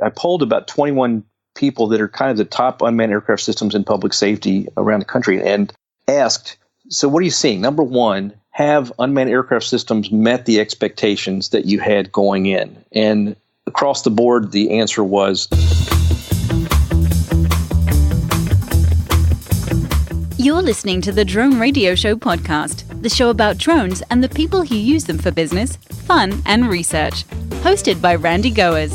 I polled about 21 people that are kind of the top unmanned aircraft systems in public safety around the country and asked, so what are you seeing? Number one, have unmanned aircraft systems met the expectations that you had going in? And across the board, the answer was... You're listening to the Drone Radio Show podcast, the show about drones and the people who use them for business, fun, and research. Hosted by Randy Goers.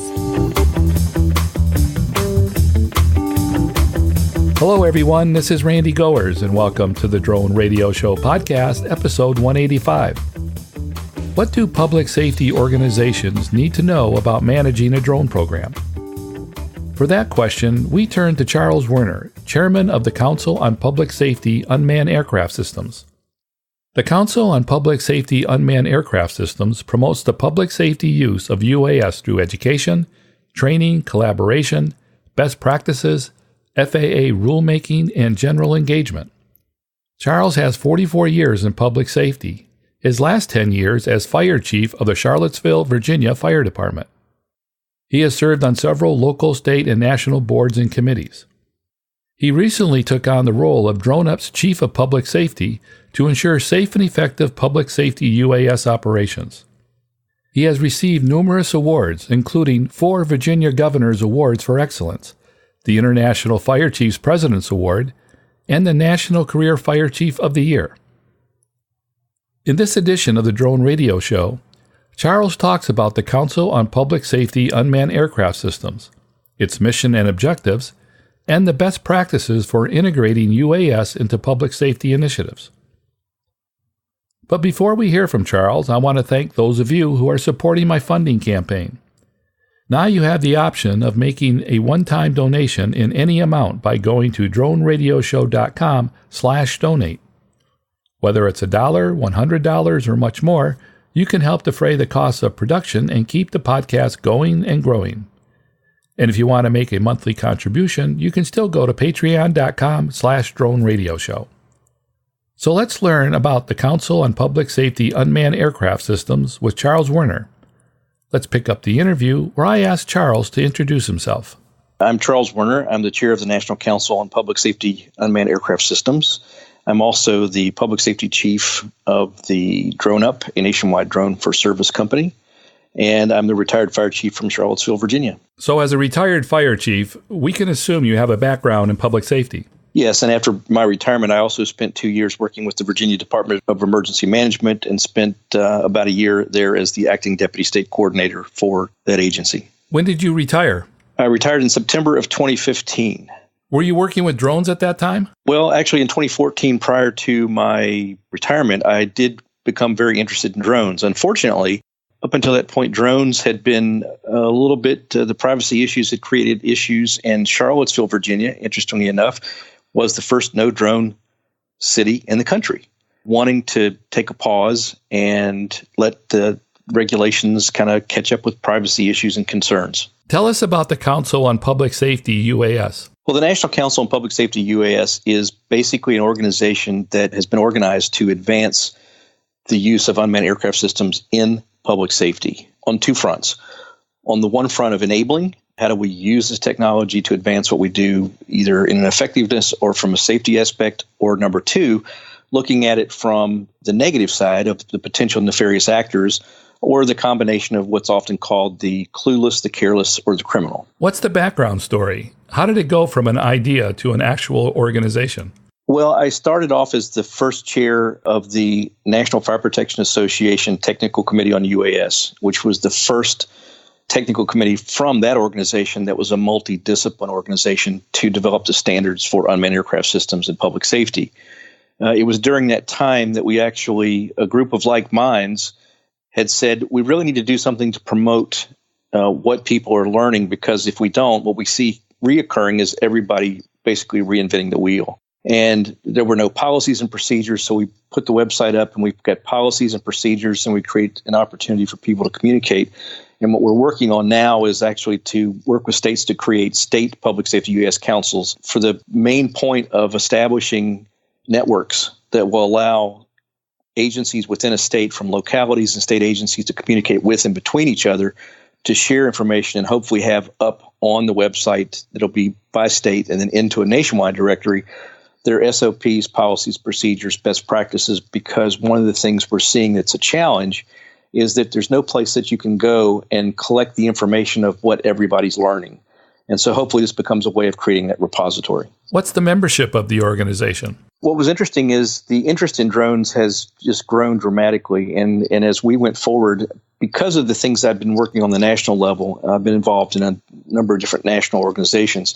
Hello, everyone. This is Randy Goers, and welcome to the Drone Radio Show podcast, episode 185. What do public safety organizations need to know about managing a drone program? For that question, we turn to Charles Werner, chairman of the Council on Public Safety Unmanned Aircraft Systems. The Council on Public Safety Unmanned Aircraft Systems promotes the public safety use of UAS through education, training, collaboration, best practices, FAA rulemaking, and general engagement. Charles has 44 years in public safety, his last 10 years as fire chief of the Charlottesville, Virginia Fire Department. He has served on several local, state, and national boards and committees. He recently took on the role of DroneUp's Chief of Public Safety to ensure safe and effective public safety UAS operations. He has received numerous awards, including 4 Virginia Governor's Awards for Excellence, the International Fire Chiefs President's Award, and the National Career Fire Chief of the Year. In this edition of the Drone Radio Show, Charles talks about the Council on Public Safety Unmanned Aircraft Systems, its mission and objectives, and the best practices for integrating UAS into public safety initiatives. But before we hear from Charles, I want to thank those of you who are supporting my funding campaign. Now you have the option of making a one-time donation in any amount by going to DroneRadioshow.com/donate. Whether it's $1, $100, or much more, you can help defray the costs of production and keep the podcast going and growing. And if you want to make a monthly contribution, you can still go to patreon.com/DroneRadioshow. So let's learn about the Council on Public Safety Unmanned Aircraft Systems with Charles Werner. Let's pick up the interview where I asked Charles to introduce himself. I'm Charles Werner. I'm the chair of the National Council on Public Safety Unmanned Aircraft Systems. I'm also the public safety chief of the DroneUp, a nationwide drone for service company. And I'm the retired fire chief from Charlottesville, Virginia. So as a retired fire chief, we can assume you have a background in public safety. Yes, and after my retirement, I also spent 2 years working with the Virginia Department of Emergency Management and spent about a year there as the acting deputy state coordinator for that agency. When did you retire? I retired in September of 2015. Were you working with drones at that time? Well, actually, in 2014, prior to my retirement, I did become very interested in drones. Unfortunately, up until that point, drones had been a little bit, the privacy issues had created issues, and Charlottesville, Virginia, interestingly enough, was the first no-drone city in the country, wanting to take a pause and let the regulations kind of catch up with privacy issues and concerns. Tell us about the Council on Public Safety UAS. Well, the National Council on Public Safety UAS is basically an organization that has been organized to advance the use of unmanned aircraft systems in public safety on 2 fronts. On the one front of enabling, how do we use this technology to advance what we do, either in an effectiveness or from a safety aspect, or number 2, looking at it from the negative side of the potential nefarious actors, or the combination of what's often called the clueless, the careless, or the criminal. What's the background story? How did it go from an idea to an actual organization? Well, I started off as the first chair of the National Fire Protection Association Technical Committee on UAS, which was the first technical committee from that organization that was a multidiscipline organization to develop the standards for unmanned aircraft systems in public safety. It was during that time that we actually, a group of like minds, had said we really need to do something to promote what people are learning, because if we don't, what we see reoccurring is everybody basically reinventing the wheel. And there were no policies and procedures, so we put the website up and we've got policies and procedures, and we create an opportunity for people to communicate. And what we're working on now is actually to work with states to create state public safety UAS councils for the main point of establishing networks that will allow agencies within a state, from localities and state agencies, to communicate with and between each other, to share information and hopefully have up on the website. It'll be by state and then into a nationwide directory. Their SOPs, policies, procedures, best practices, because one of the things we're seeing that's a challenge is that there's no place that you can go and collect the information of what everybody's learning. And so hopefully this becomes a way of creating that repository. What's the membership of the organization? What was interesting is the interest in drones has just grown dramatically. And as we went forward, because of the things I've been working on the national level, I've been involved in a number of different national organizations.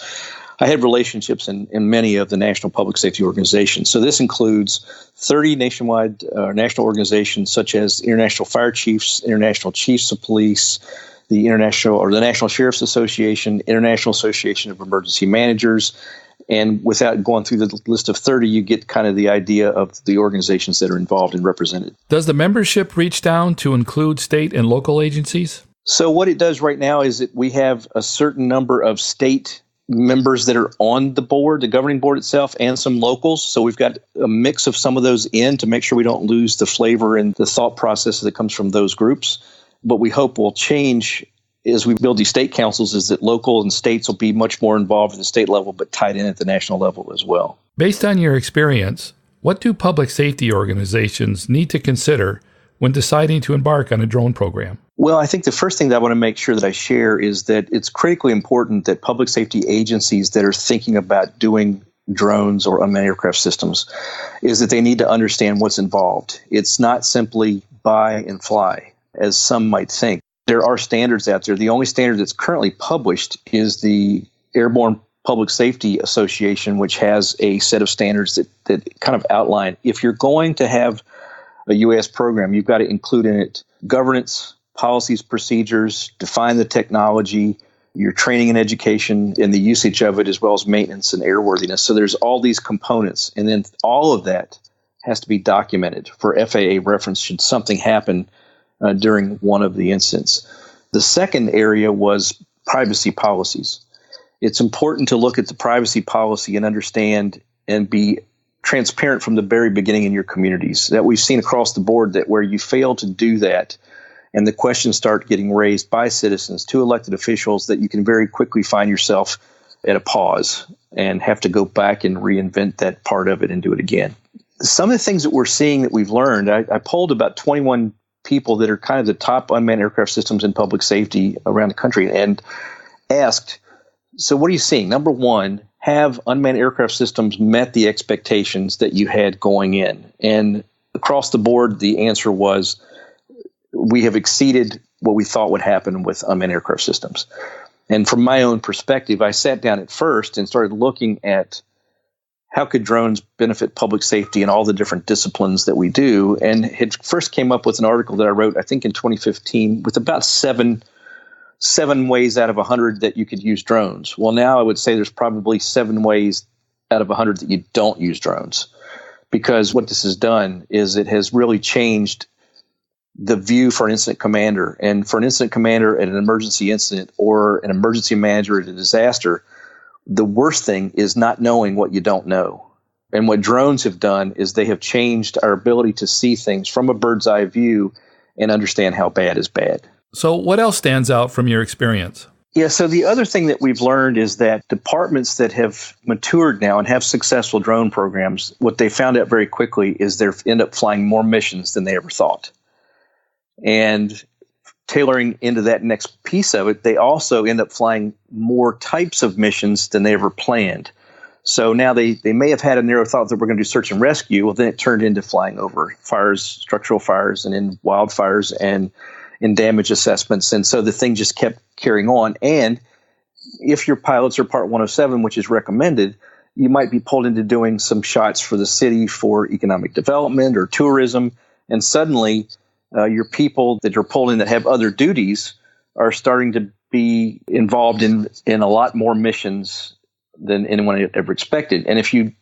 I had relationships in many of the national public safety organizations. So this includes 30 nationwide national organizations such as International Fire Chiefs, International Chiefs of Police, the National Sheriff's Association, International Association of Emergency Managers. And without going through the list of 30, you get kind of the idea of the organizations that are involved and represented. Does the membership reach down to include state and local agencies? So what it does right now is that we have a certain number of state members that are on the board, the governing board itself, and some locals. So we've got a mix of some of those in to make sure we don't lose the flavor and the thought process that comes from those groups. What we hope will change as we build these state councils is that local and states will be much more involved at the state level, but tied in at the national level as well. Based on your experience, what do public safety organizations need to consider when deciding to embark on a drone program? Well, I think the first thing that I want to make sure that I share is that it's critically important that public safety agencies that are thinking about doing drones or unmanned aircraft systems is that they need to understand what's involved. It's not simply buy and fly, as some might think. There are standards out there. The only standard that's currently published is the Airborne Public Safety Association, which has a set of standards that kind of outline if you're going to have a UAS program, you've got to include in it governance, policies, procedures, define the technology, your training and education, and the usage of it, as well as maintenance and airworthiness. So there's all these components, and then all of that has to be documented for FAA reference should something happen during one of the incidents. The second area was privacy policies. It's important to look at the privacy policy and understand and be transparent from the very beginning in your communities. That we've seen across the board that where you fail to do that and the questions start getting raised by citizens to elected officials, that you can very quickly find yourself at a pause and have to go back and reinvent that part of it and do it again. Some of the things that we're seeing that we've learned, I polled about 21 people that are kind of the top unmanned aircraft systems in public safety around the country and asked, so what are you seeing? Number one, have unmanned aircraft systems met the expectations that you had going in? And across the board, the answer was, we have exceeded what we thought would happen with unmanned aircraft systems. And from my own perspective, I sat down at first and started looking at how could drones benefit public safety in all the different disciplines that we do, and had first came up with an article that I wrote, I think in 2015, with about seven ways out of 100 that you could use drones. Well, now I would say there's probably 7 ways out of 100 that you don't use drones, because what this has done is it has really changed the view for an incident commander. And for an incident commander at an emergency incident or an emergency manager at a disaster, the worst thing is not knowing what you don't know. And what drones have done is they have changed our ability to see things from a bird's eye view and understand how bad is bad. So what else stands out from your experience? Yeah, so the other thing that we've learned is that departments that have matured now and have successful drone programs, what they found out very quickly is they end up flying more missions than they ever thought. And tailoring into that next piece of it, they also end up flying more types of missions than they ever planned. So now they may have had a narrow thought that we're going to do search and rescue. Well, then it turned into flying over fires, structural fires, and in wildfires and in damage assessments. And so the thing just kept carrying on. And if your pilots are Part 107, which is recommended, you might be pulled into doing some shots for the city for economic development or tourism. And suddenly your people that are pulled in that have other duties are starting to be involved in a lot more missions than anyone had ever expected. And if you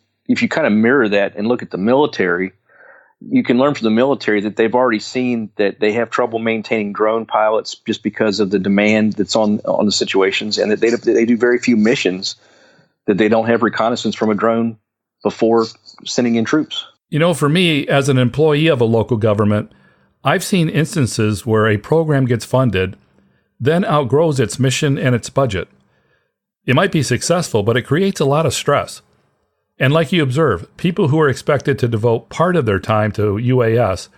kind of mirror that and look at the military, you can learn from the military that they've already seen that they have trouble maintaining drone pilots just because of the demand that's on the situations, and that they do very few missions that they don't have reconnaissance from a drone before sending in troops. You know, for me, as an employee of a local government, I've seen instances where a program gets funded, then outgrows its mission and its budget. It might be successful, but it creates a lot of stress. And like you observe, people who are expected to devote part of their time to UAS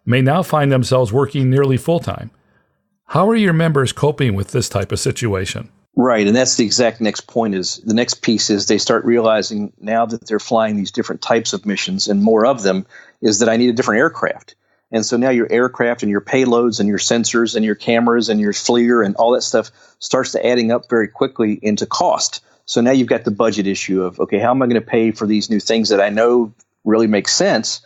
may now find themselves working nearly full-time. How are your members coping with this type of situation? Right, and that's the exact next point. Is the next piece is they start realizing now that they're flying these different types of missions and more of them, is that I need a different aircraft. And so now your aircraft and your payloads and your sensors and your cameras and your FLIR and all that stuff starts to adding up very quickly into cost. So now you've got the budget issue of, okay, how am I going to pay for these new things that I know really make sense,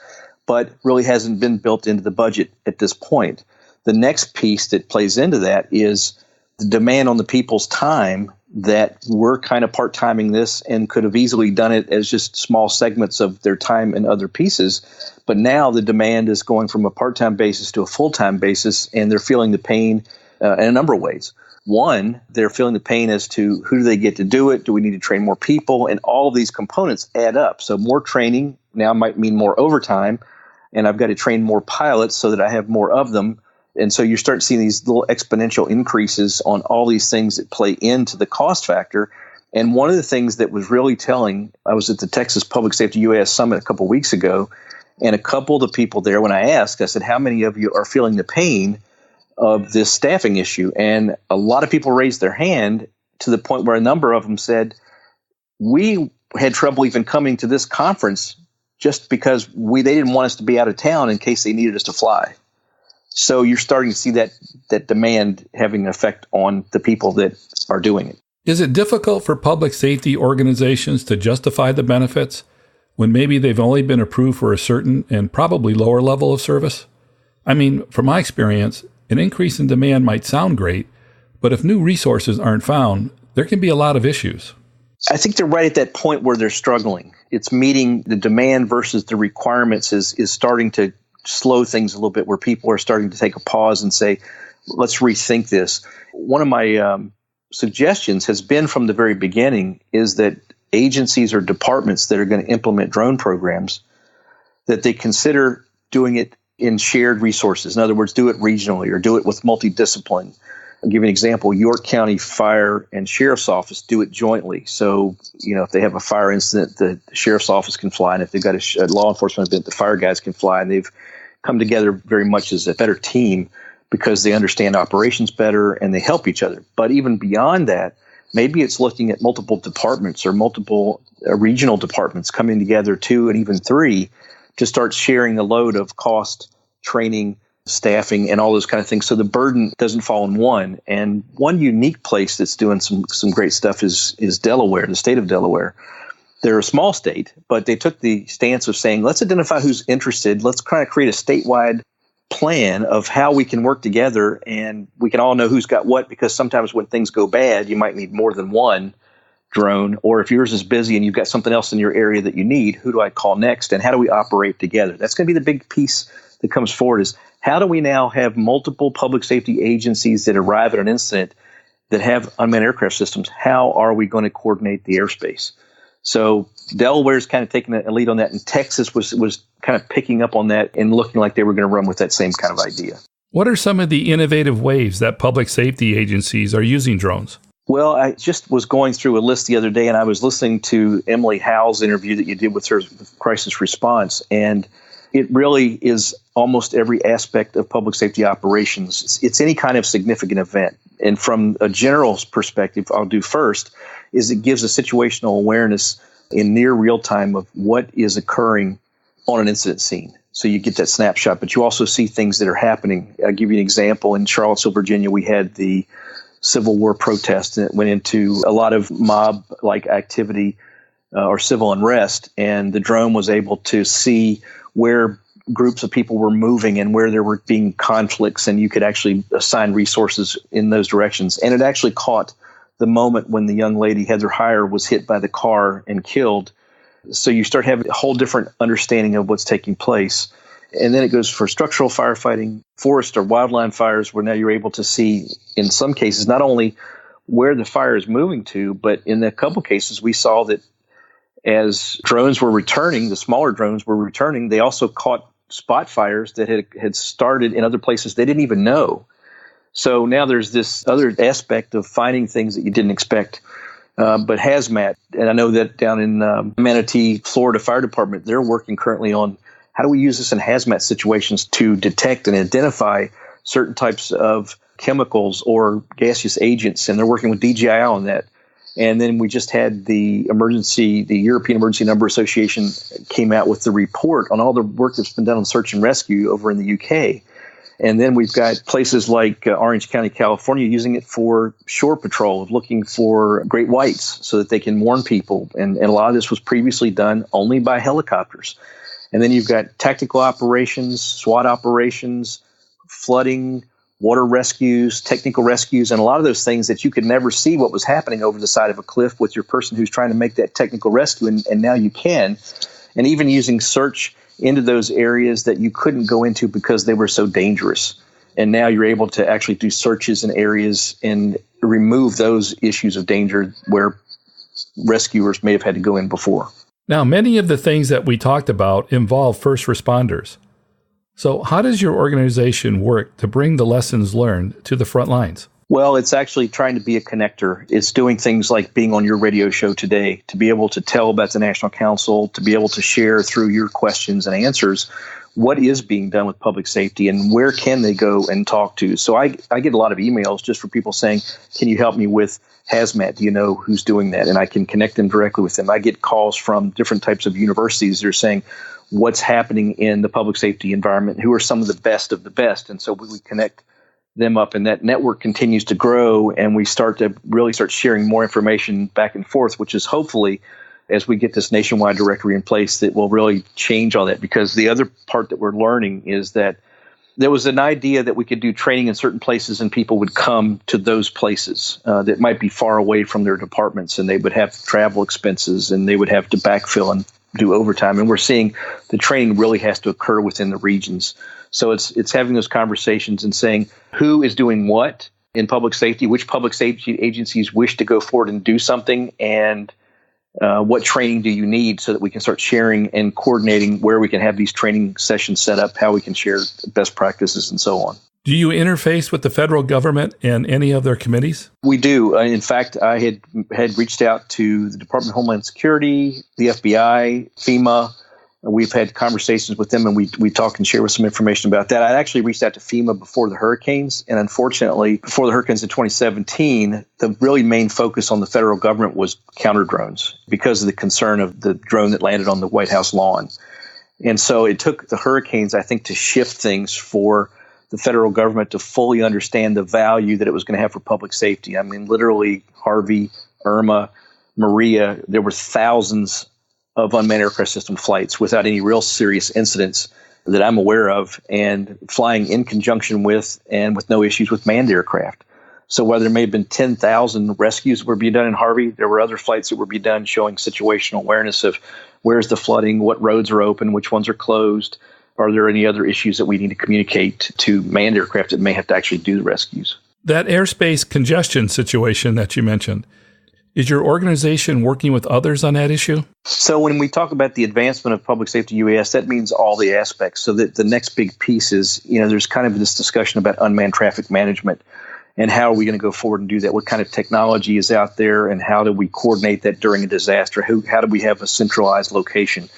but really hasn't been built into the budget at this point. The next piece that plays into that is the demand on the people's time, that we're kind of part-timing this and could have easily done it as just small segments of their time in other pieces. But now the demand is going from a part-time basis to a full-time basis, and they're feeling the pain in a number of ways. One, they're feeling the pain as to who do they get to do it? Do we need to train more people? And all of these components add up. So more training now might mean more overtime, and I've got to train more pilots so that I have more of them. And so you start seeing these little exponential increases on all these things that play into the cost factor. And one of the things that was really telling, I was at the Texas Public Safety UAS Summit a couple of weeks ago, and a couple of the people there, when I asked, I said, how many of you are feeling the pain of this staffing issue? And a lot of people raised their hand to the point where a number of them said, we had trouble even coming to this conference just because they didn't want us to be out of town in case they needed us to fly. So you're starting to see that demand having an effect on the people that are doing it. Is it difficult for public safety organizations to justify the benefits when maybe they've only been approved for a certain and probably lower level of service? I mean, from my experience, an increase in demand might sound great, but if new resources aren't found, there can be a lot of issues. I think they're right at that point where they're struggling. It's meeting the demand versus the requirements is starting to slow things a little bit, where people are starting to take a pause and say, let's rethink this. One of my suggestions has been from the very beginning is that agencies or departments that are going to implement drone programs, that they consider doing it in shared resources. In other words, do it regionally or do it with multidiscipline. I'll give you an example. York County Fire and Sheriff's Office do it jointly. So, if they have a fire incident, the Sheriff's Office can fly. And if they've got a law enforcement event, the fire guys can fly. And they've come together very much as a better team because they understand operations better and they help each other. But even beyond that, maybe it's looking at multiple departments or multiple regional departments coming together, 2 and even 3, to start sharing the load of cost, training, staffing, and all those kind of things. So the burden doesn't fall on one. And one unique place that's doing some great stuff is Delaware, the state of Delaware. They're a small state, but they took the stance of saying, let's identify who's interested. Let's kind of create a statewide plan of how we can work together, and we can all know who's got what, because sometimes when things go bad, you might need more than one drone, or if yours is busy and you've got something else in your area that you need, who do I call next, and how do we operate together? That's going to be the big piece that comes forward, is how do we now have multiple public safety agencies that arrive at an incident that have unmanned aircraft systems? How are we going to coordinate the airspace? So Delaware's kind of taking a lead on that, and Texas was kind of picking up on that and looking like they were going to run with that same kind of idea. What are some of the innovative ways that public safety agencies are using drones? Well, I just was going through a list the other day, and I was listening to Emily Howell's interview that you did with her crisis response, and it really is almost every aspect of public safety operations. It's any kind of significant event. And from a general perspective, I'll do first, is it gives a situational awareness in near real time of what is occurring on an incident scene. So you get that snapshot, but you also see things that are happening. I'll give you an example. In Charlottesville, Virginia, we had the Civil War protest, and it went into a lot of mob-like activity or civil unrest, and the drone was able to see where groups of people were moving and where there were being conflicts, and you could actually assign resources in those directions. And it actually caught the moment when the young lady, Heather Heyer, was hit by the car and killed. So you start having a whole different understanding of what's taking place. And then it goes for structural firefighting, forest or wildland fires, where now you're able to see, in some cases, not only where the fire is moving to, but in a couple cases, we saw that as drones were returning, the smaller drones were returning, they also caught spot fires that had started in other places they didn't even know. So now there's this other aspect of finding things that you didn't expect But hazmat, and I know that down in Manatee, Florida Fire Department, they're working currently on how do we use this in hazmat situations to detect and identify certain types of chemicals or gaseous agents, and they're working with DJI on that. And then we just had the European Emergency Number Association came out with the report on all the work that's been done on search and rescue over in the UK. And then we've got places like Orange County, California, using it for shore patrol, looking for great whites so that they can warn people. And a lot of this was previously done only by helicopters. And then you've got tactical operations, SWAT operations, flooding, water rescues, technical rescues, and a lot of those things that you could never see what was happening over the side of a cliff with your person who's trying to make that technical rescue, and now you can. And even using search into those areas that you couldn't go into because they were so dangerous. And now you're able to actually do searches in areas and remove those issues of danger where rescuers may have had to go in before. Now, many of the things that we talked about involve first responders. So how does your organization work to bring the lessons learned to the front lines? Well, it's actually trying to be a connector. It's doing things like being on your radio show today, to be able to tell about the National Council, to be able to share through your questions and answers what is being done with public safety and where can they go and talk to. So I get a lot of emails just for people saying, can you help me with hazmat? Do you know who's doing that? And I can connect them directly with them. I get calls from different types of universities that are saying, what's happening in the public safety environment? Who are some of the best of the best? And so we connect them up, and that network continues to grow, and we start sharing more information back and forth, which is hopefully, as we get this nationwide directory in place, that will really change all that. Because the other part that we're learning is that there was an idea that we could do training in certain places and people would come to those places that might be far away from their departments, and they would have travel expenses and they would have to backfill and do overtime. And we're seeing the training really has to occur within the regions. So it's having those conversations and saying who is doing what in public safety, which public safety agencies wish to go forward and do something, and what training do you need so that we can start sharing and coordinating where we can have these training sessions set up, how we can share best practices and so on. Do you interface with the federal government and any of their committees? We do. In fact, I had reached out to the Department of Homeland Security, the FBI, FEMA. We've had conversations with them, and we talk and share with some information about that. I actually reached out to FEMA before the hurricanes, and unfortunately, before the hurricanes in 2017, the really main focus on the federal government was counter drones because of the concern of the drone that landed on the White House lawn. And so it took the hurricanes, I think, to shift things for the federal government to fully understand the value that it was going to have for public safety. I mean, literally, Harvey, Irma, Maria, there were thousands of unmanned aircraft system flights without any real serious incidents that I'm aware of, and flying in conjunction with and with no issues with manned aircraft. So while there may have been 10,000 rescues that were being done in Harvey, there were other flights that were being done showing situational awareness of where's the flooding, what roads are open, which ones are closed. Are there any other issues that we need to communicate to manned aircraft that may have to actually do the rescues? That airspace congestion situation that you mentioned, is your organization working with others on that issue? So when we talk about the advancement of public safety UAS, that means all the aspects. So that the next big piece is, there's kind of this discussion about unmanned traffic management and how are we going to go forward and do that? What kind of technology is out there, and how do we coordinate that during a disaster? How do we have a centralized location?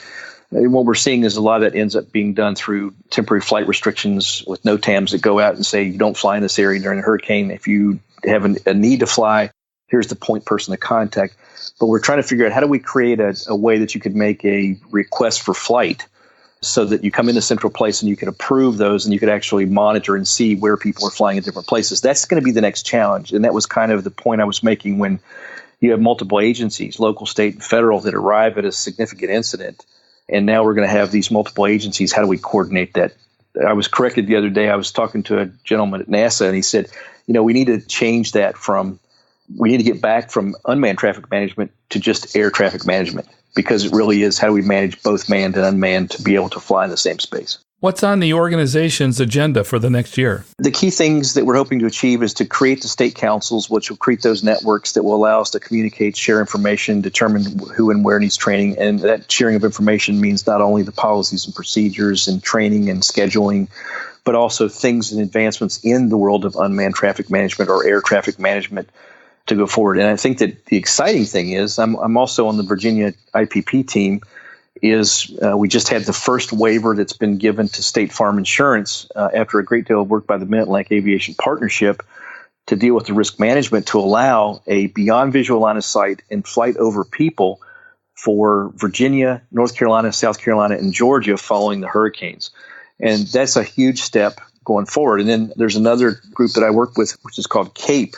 And what we're seeing is a lot of that ends up being done through temporary flight restrictions with NOTAMs that go out and say, you don't fly in this area during a hurricane. If you have a need to fly, here's the point person to contact. But we're trying to figure out how do we create a way that you could make a request for flight so that you come in a central place and you can approve those and you could actually monitor and see where people are flying at different places. That's going to be the next challenge. And that was kind of the point I was making when you have multiple agencies, local, state, and federal, that arrive at a significant incident. And now we're going to have these multiple agencies. How do we coordinate that? I was corrected the other day. I was talking to a gentleman at NASA, and he said, we need to change that we need to get back from unmanned traffic management to just air traffic management, because it really is how do we manage both manned and unmanned to be able to fly in the same space. What's on the organization's agenda for the next year? The key things that we're hoping to achieve is to create the state councils, which will create those networks that will allow us to communicate, share information, determine who and where needs training. And that sharing of information means not only the policies and procedures and training and scheduling, but also things and advancements in the world of unmanned traffic management or air traffic management. to go forward. And I think that the exciting thing is I'm also on the Virginia IPP team. We just had the first waiver that's been given to State Farm Insurance after a great deal of work by the Mid-Atlantic Aviation Partnership to deal with the risk management to allow a beyond visual line of sight and flight over people for Virginia, North Carolina, South Carolina, and Georgia following the hurricanes. And that's a huge step going forward. And then there's another group that I work with, which is called CAPE.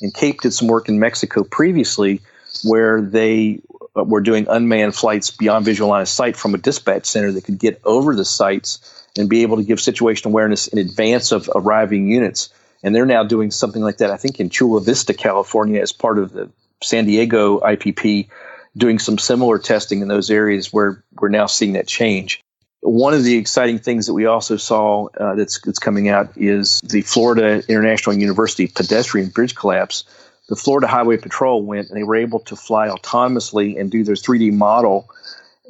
And CAPE did some work in Mexico previously where they were doing unmanned flights beyond visual line of sight from a dispatch center that could get over the sites and be able to give situational awareness in advance of arriving units. And they're now doing something like that, I think, in Chula Vista, California, as part of the San Diego IPP, doing some similar testing in those areas where we're now seeing that change. One of the exciting things that we also saw that's coming out is the Florida International University pedestrian bridge collapse. The Florida Highway Patrol went and they were able to fly autonomously and do their 3D model.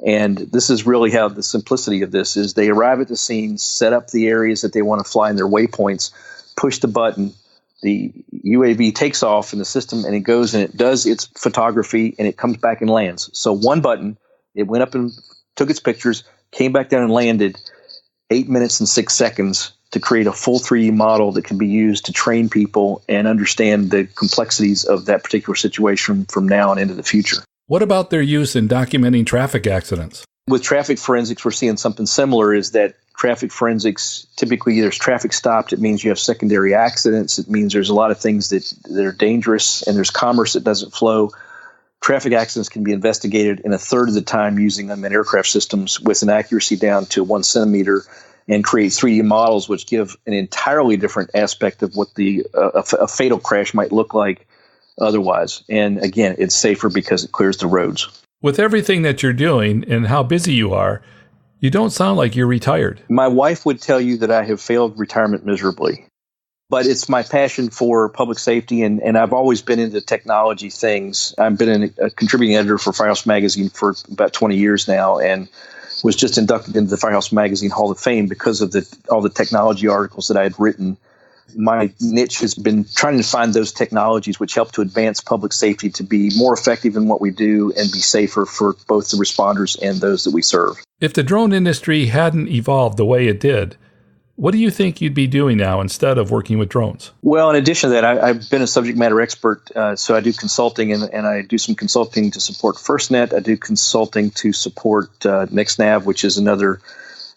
And this is really how the simplicity of this is. They arrive at the scene, set up the areas that they want to fly in their waypoints, push the button, the UAV takes off in the system and it goes and it does its photography and it comes back and lands. So one button, it went up and took its pictures, came back down and landed 8 minutes and 6 seconds to create a full 3D model that can be used to train people and understand the complexities of that particular situation from now and into the future. What about their use in documenting traffic accidents? With traffic forensics, we're seeing something similar, is that traffic forensics, typically there's traffic stopped. It means you have secondary accidents. It means there's a lot of things that are dangerous and there's commerce that doesn't flow. Traffic accidents can be investigated in a third of the time using unmanned aircraft systems with an accuracy down to 1 centimeter and create 3D models, which give an entirely different aspect of what a fatal crash might look like otherwise. And again, it's safer because it clears the roads. With everything that you're doing and how busy you are, you don't sound like you're retired. My wife would tell you that I have failed retirement miserably. But it's my passion for public safety, and I've always been into technology things. I've been a contributing editor for Firehouse Magazine for about 20 years now, and was just inducted into the Firehouse Magazine Hall of Fame because of all the technology articles that I had written. My niche has been trying to find those technologies which help to advance public safety to be more effective in what we do and be safer for both the responders and those that we serve. If the drone industry hadn't evolved the way it did, what do you think you'd be doing now instead of working with drones? Well, in addition to that, I've been a subject matter expert, so I do consulting, and I do some consulting to support FirstNet. I do consulting to support NextNav, which is another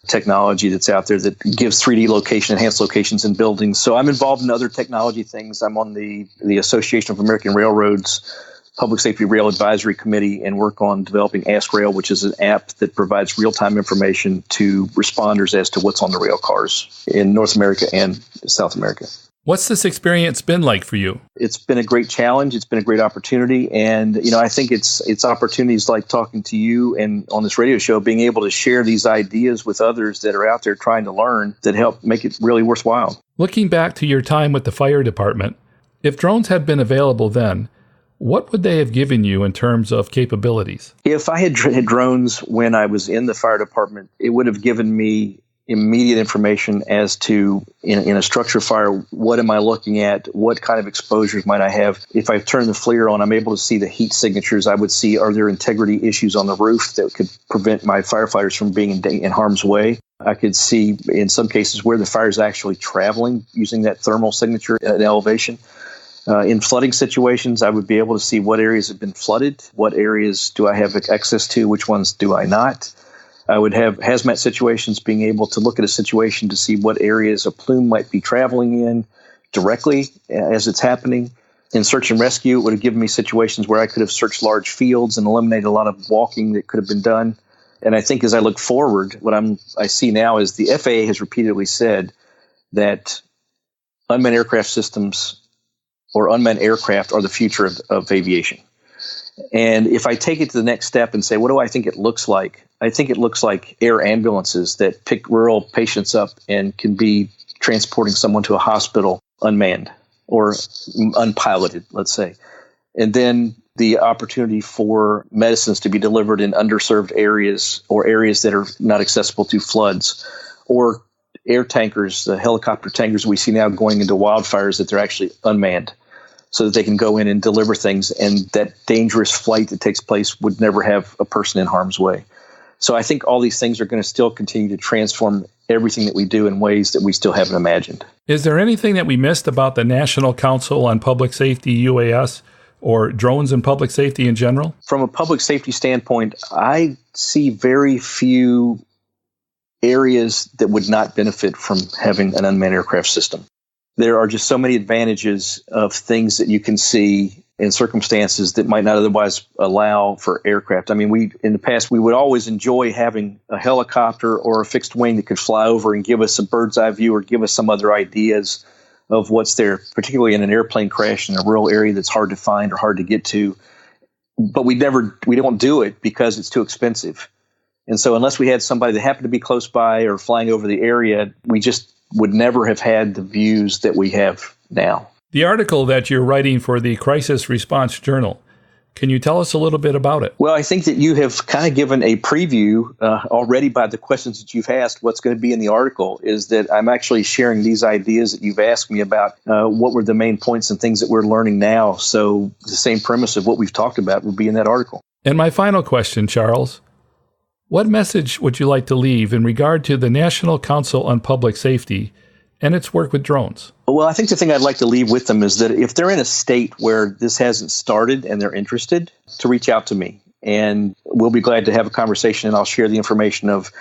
technology that's out there that gives 3D enhanced locations in buildings. So I'm involved in other technology things. I'm on the Association of American Railroads Public Safety Rail Advisory Committee and work on developing Ask Rail, which is an app that provides real-time information to responders as to what's on the rail cars in North America and South America. What's this experience been like for you? It's been a great challenge. It's been a great opportunity. And, I think it's opportunities like talking to you and on this radio show, being able to share these ideas with others that are out there trying to learn that help make it really worthwhile. Looking back to your time with the fire department, if drones had been available then, what would they have given you in terms of capabilities? If I had drones when I was in the fire department, it would have given me immediate information as to, in a structure fire, what am I looking at? What kind of exposures might I have? If I turn the FLIR on, I'm able to see the heat signatures. I would see, are there integrity issues on the roof that could prevent my firefighters from being in harm's way? I could see, in some cases, where the fire is actually traveling using that thermal signature at elevation. In flooding situations, I would be able to see what areas have been flooded, what areas do I have access to, which ones do I not. I would have hazmat situations, being able to look at a situation to see what areas a plume might be traveling in directly as it's happening. In search and rescue, it would have given me situations where I could have searched large fields and eliminated a lot of walking that could have been done. And I think as I look forward, what I see now is the FAA has repeatedly said that unmanned aircraft systems or unmanned aircraft are the future of aviation. And if I take it to the next step and say, what do I think it looks like? I think it looks like air ambulances that pick rural patients up and can be transporting someone to a hospital unmanned or unpiloted, let's say. And then the opportunity for medicines to be delivered in underserved areas or areas that are not accessible to floods, or air tankers, the helicopter tankers we see now going into wildfires, that they're actually unmanned. so that they can go in and deliver things, and that dangerous flight that takes place would never have a person in harm's way. So I think all these things are going to still continue to transform everything that we do in ways that we still haven't imagined. Is there anything that we missed about the National Council on Public Safety, UAS, or drones and public safety in general? From a public safety standpoint, I see very few areas that would not benefit from having an unmanned aircraft system. There are just so many advantages of things that you can see in circumstances that might not otherwise allow for aircraft. I mean, in the past, we would always enjoy having a helicopter or a fixed wing that could fly over and give us a bird's eye view or give us some other ideas of what's there, particularly in an airplane crash in a rural area that's hard to find or hard to get to. But we don't do it because it's too expensive. And so unless we had somebody that happened to be close by or flying over the area, we just would never have had the views that we have now. The article that you're writing for the Crisis Response Journal, can you tell us a little bit about it? Well, I think that you have kind of given a preview already by the questions that you've asked. What's going to be in the article is that I'm actually sharing these ideas that you've asked me about. What were the main points and things that we're learning now? So the same premise of what we've talked about will be in that article. And my final question, Charles, what message would you like to leave in regard to the National Council on Public Safety and its work with drones? Well, I think the thing I'd like to leave with them is that if they're in a state where this hasn't started and they're interested, to reach out to me. And we'll be glad to have a conversation, and I'll share the information of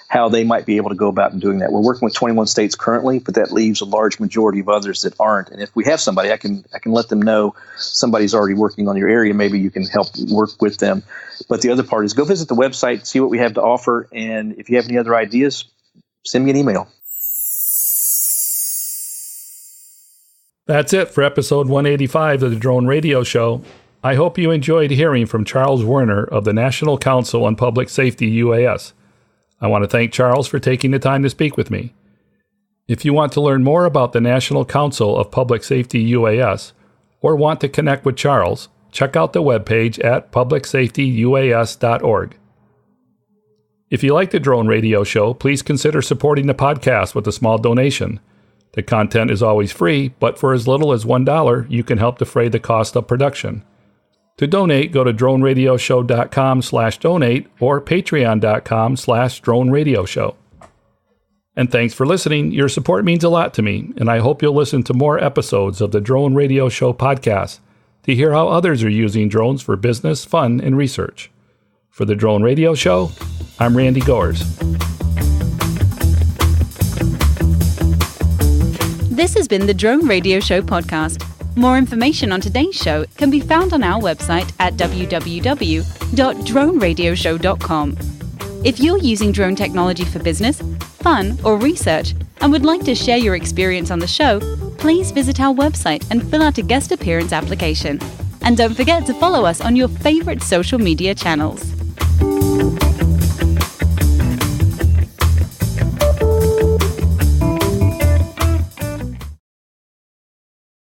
how they might be able to go about doing that. We're working with 21 states currently, but that leaves a large majority of others that aren't. And if we have somebody, I can let them know somebody's already working on your area. Maybe you can help work with them. But the other part is go visit the website, see what we have to offer. And if you have any other ideas, send me an email. That's it for episode 185 of the Drone Radio Show. I hope you enjoyed hearing from Charles Werner of the National Council on Public Safety, UAS. I want to thank Charles for taking the time to speak with me. If you want to learn more about the National Council of Public Safety, UAS, or want to connect with Charles, check out the webpage at publicsafetyuas.org. If you like the Drone Radio Show, please consider supporting the podcast with a small donation. The content is always free, but for as little as $1, you can help defray the cost of production. To donate, go to DroneRadioShow.com/donate or Patreon.com/DroneRadioShow. And thanks for listening. Your support means a lot to me, and I hope you'll listen to more episodes of the Drone Radio Show podcast to hear how others are using drones for business, fun, and research. For the Drone Radio Show, I'm Randy Goers. This has been the Drone Radio Show podcast. More information on today's show can be found on our website at www.droneradioshow.com. If you're using drone technology for business, fun, or research and would like to share your experience on the show, please visit our website and fill out a guest appearance application. And don't forget to follow us on your favorite social media channels.